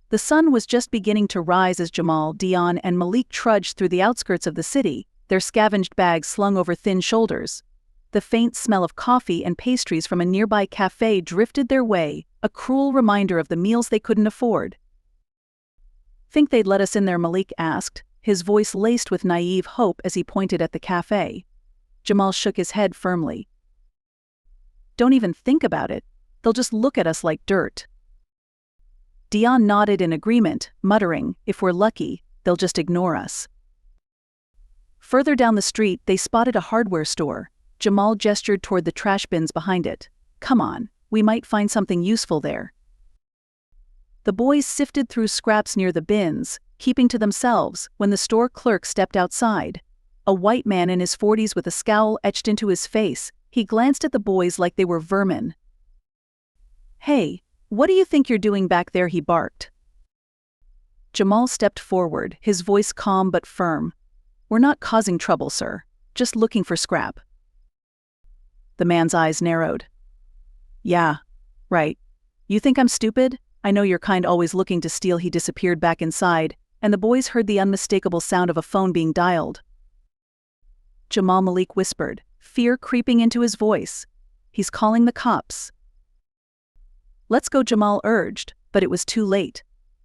The sun was just beginning to rise as Jamal, Dion, and Malik trudged through the outskirts of the city, their scavenged bags slung over thin shoulders. The faint smell of coffee and pastries from a nearby cafe drifted their way, a cruel reminder of the meals they couldn't afford. "Think they'd let us in there?" Malik asked, his voice laced with naive hope as he pointed at the cafe. Jamal shook his head firmly. "Don't even think about it. They'll just look at us like dirt." Dion nodded in agreement, muttering, "If we're lucky, they'll just ignore us." Further down the street, they spotted a hardware store. Jamal gestured toward the trash bins behind it. "Come on, we might find something useful there." The boys sifted through scraps near the bins, keeping to themselves, when the store clerk stepped outside. A white man in his 40s with a scowl etched into his face. He glanced at the boys like they were vermin. "Hey, what do you think you're doing back there?" he barked. Jamal stepped forward, his voice calm but firm. "We're not causing trouble, sir. Just looking for scrap." The man's eyes narrowed. "Yeah, right. You think I'm stupid? I know your kind always looking to steal." He disappeared back inside, and the boys heard the unmistakable sound of a phone being dialed. Jamal, Malik whispered, fear creeping into his voice. "He's calling the cops." "Let's go," Jamal urged, but it was too late.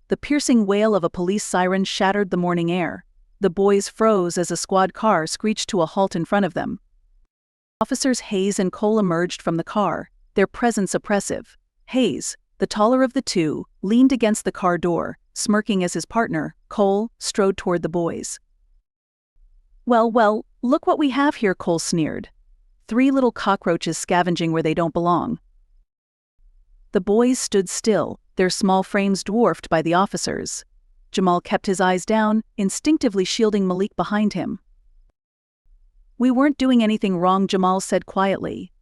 The piercing wail of a police siren shattered the morning air. The boys froze as a squad car screeched to a halt in front of them. Officers Hayes and Cole emerged from the car, their presence oppressive. Hayes, the taller of the two, leaned against the car door, smirking as his partner, Cole, strode toward the boys. Well, look what we have here," Cole sneered. "3 little cockroaches scavenging where they don't belong." The boys stood still, their small frames dwarfed by the officers. Jamal kept his eyes down, instinctively shielding Malik behind him. "We weren't doing anything wrong," Jamal said quietly.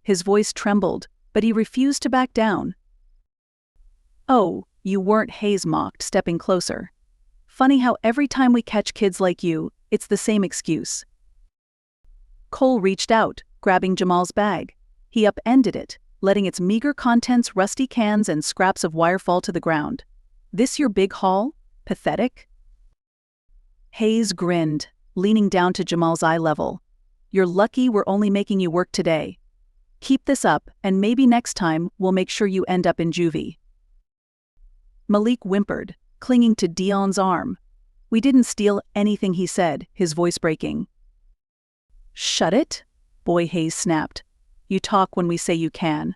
His voice trembled, but he refused to back down. "Oh, you weren't," Hayes mocked, stepping closer. "Funny how every time we catch kids like you, it's the same excuse." Cole reached out, grabbing Jamal's bag. He upended it, letting its meager contents, rusty cans and scraps of wire, fall to the ground. "This your big haul? Pathetic?" Hayes grinned, leaning down to Jamal's eye level. "You're lucky we're only making you work today. Keep this up, and maybe next time we'll make sure you end up in juvie." Malik whimpered, clinging to Dion's arm. "We didn't steal anything," he said, his voice breaking. "Shut it," Boy Hayes snapped. "You talk when we say you can."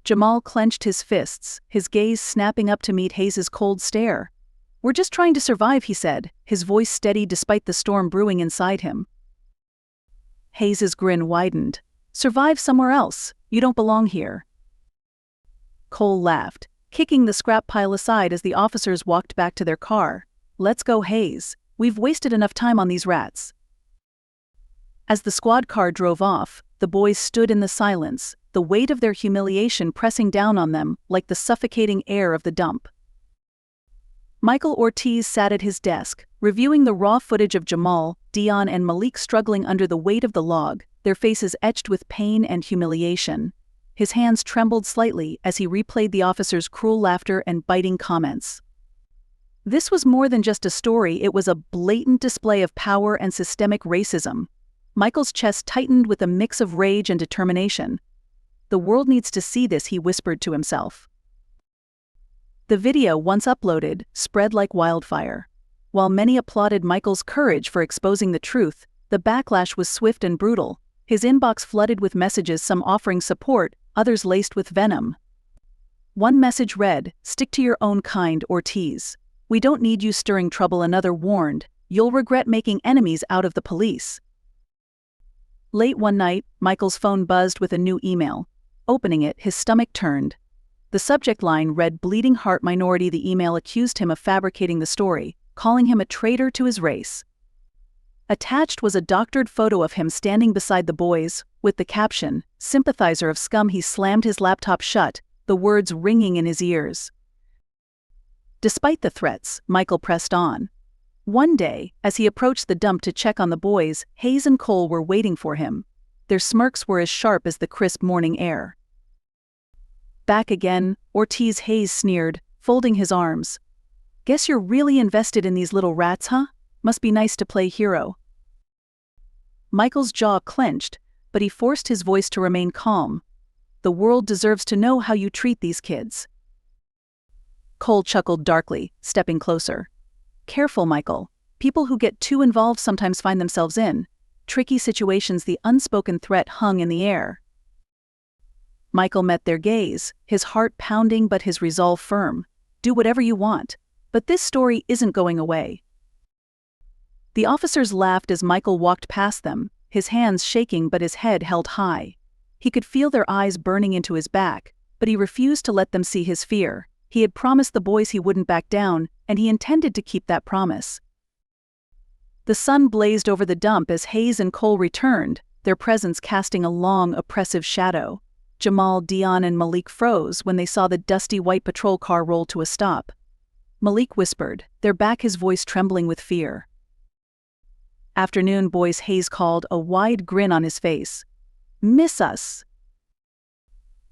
Jamal clenched his fists, his gaze snapping up to meet Hayes's cold stare. "We're just trying to survive," he said, his voice steady despite the storm brewing inside him. Hayes's grin widened. "Survive somewhere else. You don't belong here." Cole laughed, kicking the scrap pile aside as the officers walked back to their car. "Let's go, Hayes. We've wasted enough time on these rats." As the squad car drove off, the boys stood in the silence, the weight of their humiliation pressing down on them like the suffocating air of the dump. Michael Ortiz sat at his desk, reviewing the raw footage of Jamal, Dion and Malik struggling under the weight of the log, their faces etched with pain and humiliation. His hands trembled slightly as he replayed the officers' cruel laughter and biting comments. This was more than just a story, it was a blatant display of power and systemic racism. Michael's chest tightened with a mix of rage and determination. "The world needs to see this," he whispered to himself. The video, once uploaded, spread like wildfire. While many applauded Michael's courage for exposing the truth, the backlash was swift and brutal. His inbox flooded with messages, some offering support, others laced with venom. One message read, "Stick to your own kind, Ortiz. We don't need you stirring trouble." Another warned, "You'll regret making enemies out of the police." Late one night, Michael's phone buzzed with a new email. Opening it, his stomach turned. The subject line read, "Bleeding Heart Minority." The email accused him of fabricating the story, calling him a traitor to his race. Attached was a doctored photo of him standing beside the boys, with the caption, "Sympathizer of scum." He slammed his laptop shut, the words ringing in his ears. Despite the threats, Michael pressed on. One day, as he approached the dump to check on the boys, Hayes and Cole were waiting for him. Their smirks were as sharp as the crisp morning air. "Back again," Ortiz, Hayes sneered, folding his arms. "Guess you're really invested in these little rats, huh? Must be nice to play hero." Michael's jaw clenched, but he forced his voice to remain calm. "The world deserves to know how you treat these kids." Cole chuckled darkly, stepping closer. "Careful, Michael. People who get too involved sometimes find themselves in tricky situations." The unspoken threat hung in the air. Michael met their gaze, his heart pounding but his resolve firm. "Do whatever you want, but this story isn't going away." The officers laughed as Michael walked past them, his hands shaking but his head held high. He could feel their eyes burning into his back, but he refused to let them see his fear. He had promised the boys he wouldn't back down, and he intended to keep that promise. The sun blazed over the dump as Hayes and Cole returned, their presence casting a long, oppressive shadow. Jamal, Dion, and Malik froze when they saw the dusty white patrol car roll to a stop. Malik whispered, their back his voice trembling with fear. "Afternoon, boys," Hayes called, a wide grin on his face. "Miss us?"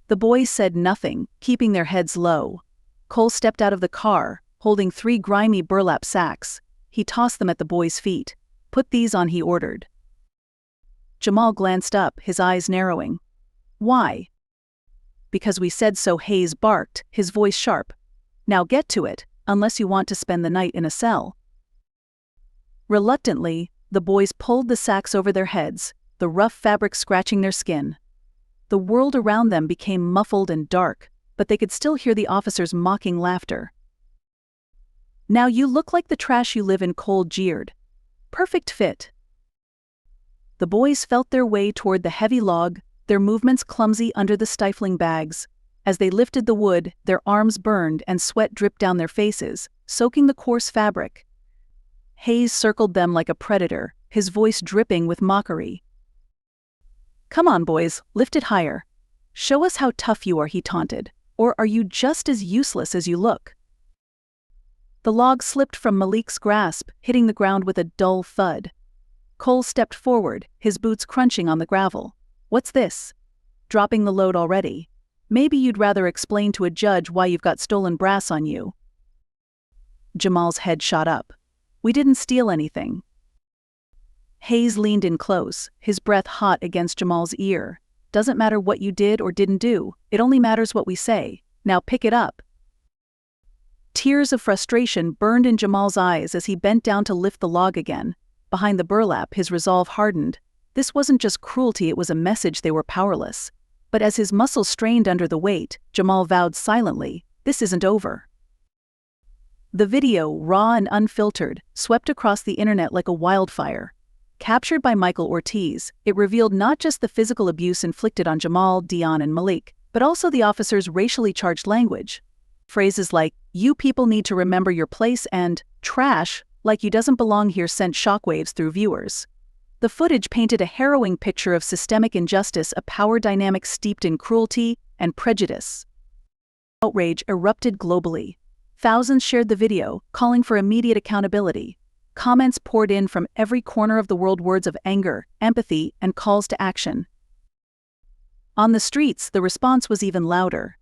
The boys said nothing, keeping their heads low. Cole stepped out of the car, holding 3 grimy burlap sacks. He tossed them at the boys' feet. "Put these on," he ordered. Jamal glanced up, his eyes narrowing. "Why?" "Because we said so," Hayes barked, his voice sharp. "Now get to it, unless you want to spend the night in a cell." Reluctantly, the boys pulled the sacks over their heads, the rough fabric scratching their skin. The world around them became muffled and dark, but they could still hear the officers' mocking laughter. "Now you look like the trash you live in," Cole jeered. "Perfect fit." The boys felt their way toward the heavy log, their movements clumsy under the stifling bags. As they lifted the wood, their arms burned and sweat dripped down their faces, soaking the coarse fabric. Hayes circled them like a predator, his voice dripping with mockery. "Come on, boys, lift it higher. Show us how tough you are," he taunted. "Or are you just as useless as you look?" The log slipped from Malik's grasp, hitting the ground with a dull thud. Cole stepped forward, his boots crunching on the gravel. "What's this? Dropping the load already? Maybe you'd rather explain to a judge why you've got stolen brass on you." Jamal's head shot up. "We didn't steal anything." Hayes leaned in close, his breath hot against Jamal's ear. "Doesn't matter what you did or didn't do, it only matters what we say. Now pick it up." Tears of frustration burned in Jamal's eyes as he bent down to lift the log again. Behind the burlap, his resolve hardened. This wasn't just cruelty, it was a message they were powerless. But as his muscles strained under the weight, Jamal vowed silently, "This isn't over." The video, raw and unfiltered, swept across the internet like a wildfire. Captured by Michael Ortiz, it revealed not just the physical abuse inflicted on Jamal, Dion, and Malik, but also the officers' racially charged language. Phrases like, "You people need to remember your place," and "trash, like you doesn't belong here," sent shockwaves through viewers. The footage painted a harrowing picture of systemic injustice, a power dynamic steeped in cruelty and prejudice. Outrage erupted globally. Thousands shared the video, calling for immediate accountability. Comments poured in from every corner of the world, words of anger, empathy, and calls to action. On the streets, the response was even louder.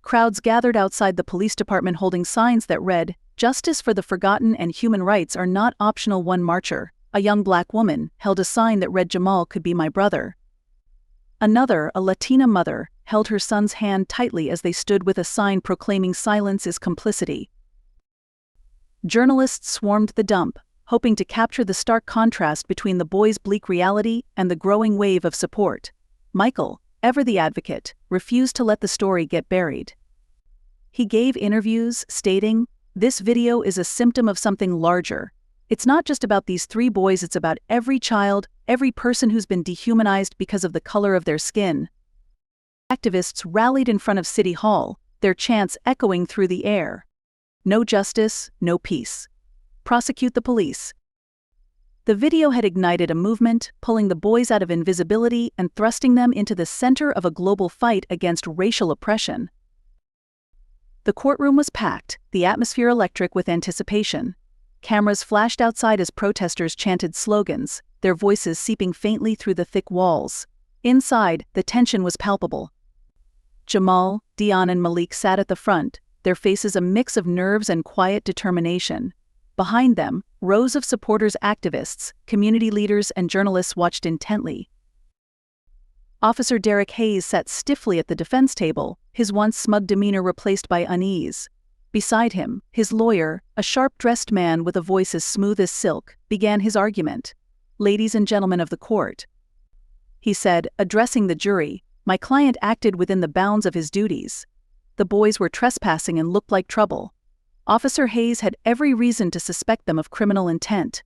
Crowds gathered outside the police department holding signs that read, "Justice for the forgotten and human rights are not optional." One marcher, a young black woman, held a sign that read, "Jamal could be my brother." Another, a Latina mother, held her son's hand tightly as they stood with a sign proclaiming silence is complicity. Journalists swarmed the dump, hoping to capture the stark contrast between the boys' bleak reality and the growing wave of support. Michael, ever the advocate, refused to let the story get buried. He gave interviews, stating, "This video is a symptom of something larger. It's not just about these 3 boys, it's about every child, every person who's been dehumanized because of the color of their skin." Activists rallied in front of City Hall, their chants echoing through the air. "No justice, no peace. Prosecute the police." The video had ignited a movement, pulling the boys out of invisibility and thrusting them into the center of a global fight against racial oppression. The courtroom was packed, the atmosphere electric with anticipation. Cameras flashed outside as protesters chanted slogans, their voices seeping faintly through the thick walls. Inside, the tension was palpable. Jamal, Dion, and Malik sat at the front, their faces a mix of nerves and quiet determination. Behind them, rows of supporters, activists, community leaders, and journalists watched intently. Officer Derek Hayes sat stiffly at the defense table, his once smug demeanor replaced by unease. Beside him, his lawyer, a sharp-dressed man with a voice as smooth as silk, began his argument. "Ladies and gentlemen of the court," he said, addressing the jury, "my client acted within the bounds of his duties. The boys were trespassing and looked like trouble. Officer Hayes had every reason to suspect them of criminal intent."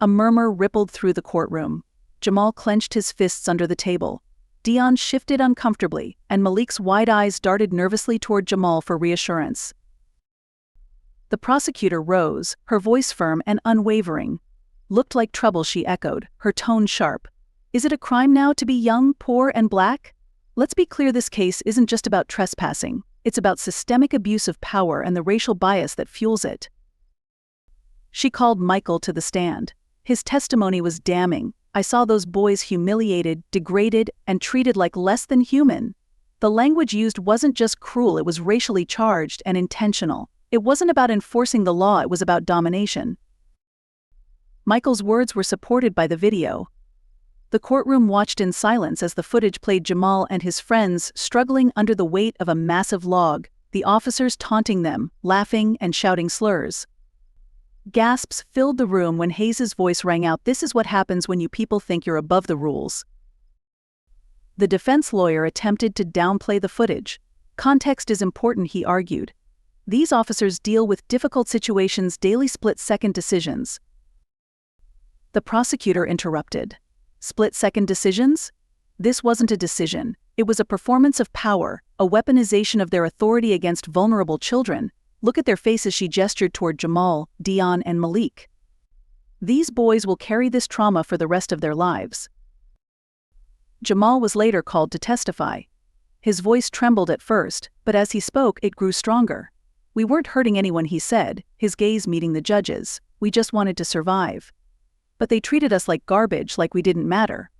A murmur rippled through the courtroom. Jamal clenched his fists under the table. Dion shifted uncomfortably, and Malik's wide eyes darted nervously toward Jamal for reassurance. The prosecutor rose, her voice firm and unwavering. "Looked like trouble," she echoed, her tone sharp. "Is it a crime now to be young, poor, and black? Let's be clear, this case isn't just about trespassing. It's about systemic abuse of power and the racial bias that fuels it." She called Michael to the stand. His testimony was damning. "I saw those boys humiliated, degraded, and treated like less than human. The language used wasn't just cruel, it was racially charged and intentional. It wasn't about enforcing the law, it was about domination." Michael's words were supported by the video. The courtroom watched in silence as the footage played Jamal and his friends struggling under the weight of a massive log, the officers taunting them, laughing and shouting slurs. Gasps filled the room when Hayes's voice rang out, "This is what happens when you people think you're above the rules." The defense lawyer attempted to downplay the footage. "Context is important," he argued. "These officers deal with difficult situations, daily split-second decisions." The prosecutor interrupted. "Split-second decisions? This wasn't a decision. It was a performance of power, a weaponization of their authority against vulnerable children. Look at their faces," she gestured toward Jamal, Dion, and Malik. "These boys will carry this trauma for the rest of their lives." Jamal was later called to testify. His voice trembled at first, but as he spoke, it grew stronger. "We weren't hurting anyone," he said, his gaze meeting the judge's. "We just wanted to survive. But they treated us like garbage, like we didn't matter."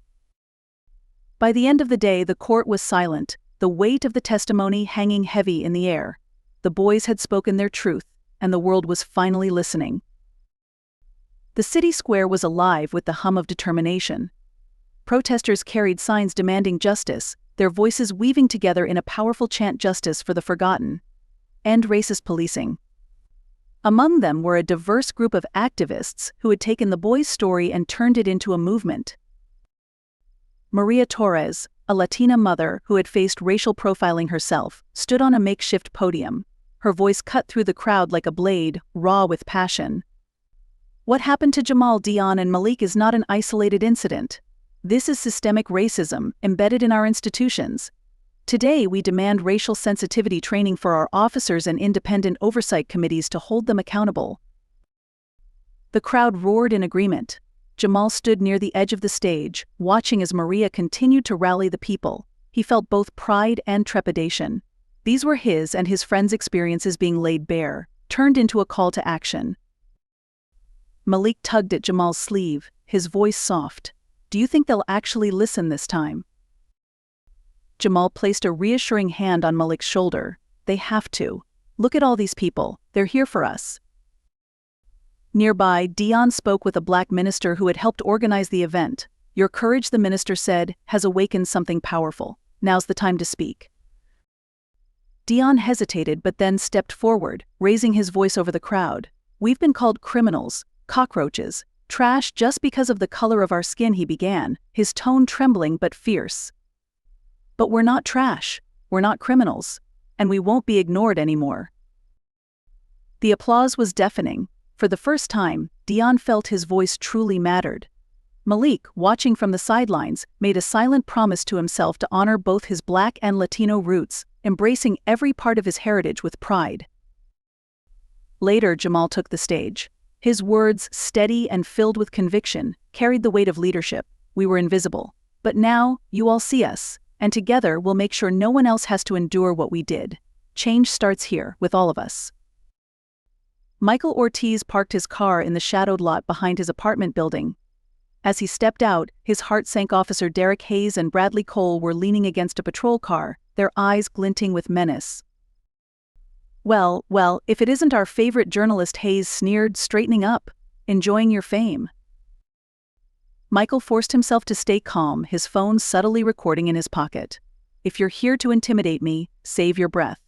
By the end of the day, the court was silent, the weight of the testimony hanging heavy in the air. The boys had spoken their truth, and the world was finally listening. The city square was alive with the hum of determination. Protesters carried signs demanding justice, their voices weaving together in a powerful chant: "Justice for the forgotten. End racist policing." Among them were a diverse group of activists who had taken the boys' story and turned it into a movement. Maria Torres, a Latina mother who had faced racial profiling herself, stood on a makeshift podium. Her voice cut through the crowd like a blade, raw with passion. "What happened to Jamal, Dion, and Malik is not an isolated incident. This is systemic racism embedded in our institutions. Today we demand racial sensitivity training for our officers and independent oversight committees to hold them accountable." The crowd roared in agreement. Jamal stood near the edge of the stage, watching as Maria continued to rally the people. He felt both pride and trepidation. These were his and his friends' experiences being laid bare, turned into a call to action. Malik tugged at Jamal's sleeve, his voice soft. "Do you think they'll actually listen this time?" Jamal placed a reassuring hand on Malik's shoulder. "They have to. Look at all these people. They're here for us." Nearby, Dion spoke with a black minister who had helped organize the event. "Your courage," the minister said, "has awakened something powerful. Now's the time to speak." Dion hesitated but then stepped forward, raising his voice over the crowd. "We've been called criminals, cockroaches, trash just because of the color of our skin," he began, his tone trembling but fierce. "But we're not trash, we're not criminals, and we won't be ignored anymore." The applause was deafening. For the first time, Dion felt his voice truly mattered. Malik, watching from the sidelines, made a silent promise to himself to honor both his black and Latino roots, embracing every part of his heritage with pride. Later, Jamal took the stage. His words, steady and filled with conviction, carried the weight of leadership. "We were invisible. But now, you all see us, and together we'll make sure no one else has to endure what we did. Change starts here, with all of us." Michael Ortiz parked his car in the shadowed lot behind his apartment building. As he stepped out, his heart sank. Officer Derek Hayes and Bradley Cole were leaning against a patrol car, their eyes glinting with menace. Well, if it isn't our favorite journalist," Hayes sneered, straightening up. "Enjoying your fame." Michael forced himself to stay calm, his phone subtly recording in his pocket. "If you're here to intimidate me, save your breath.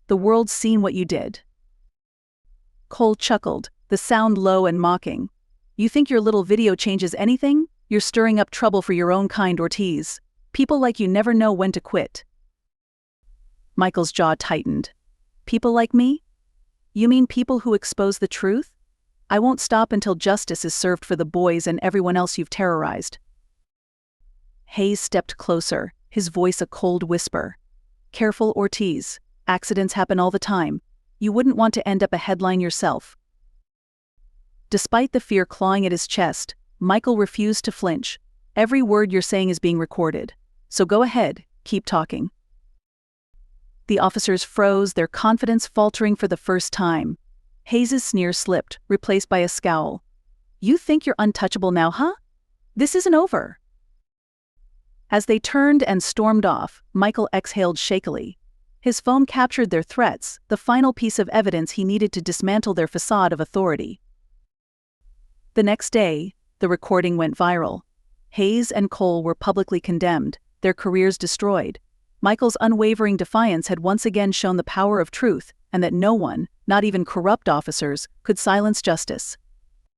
The world's seen what you did." Cole chuckled, the sound low and mocking. "You think your little video changes anything? You're stirring up trouble for your own kind, Ortiz. People like you never know when to quit." Michael's jaw tightened. "People like me? You mean people who expose the truth? I won't stop until justice is served for the boys and everyone else you've terrorized." Hayes stepped closer, his voice a cold whisper. "Careful, Ortiz. Accidents happen all the time. You wouldn't want to end up a headline yourself." Despite the fear clawing at his chest, Michael refused to flinch. "Every word you're saying is being recorded. So go ahead, keep talking." The officers froze, their confidence faltering for the first time. Hayes' sneer slipped, replaced by a scowl. "You think you're untouchable now, huh? This isn't over." As they turned and stormed off, Michael exhaled shakily. His phone captured their threats, the final piece of evidence he needed to dismantle their facade of authority. The next day, the recording went viral. Hayes and Cole were publicly condemned, their careers destroyed. Michael's unwavering defiance had once again shown the power of truth, and that no one, not even corrupt officers, could silence justice.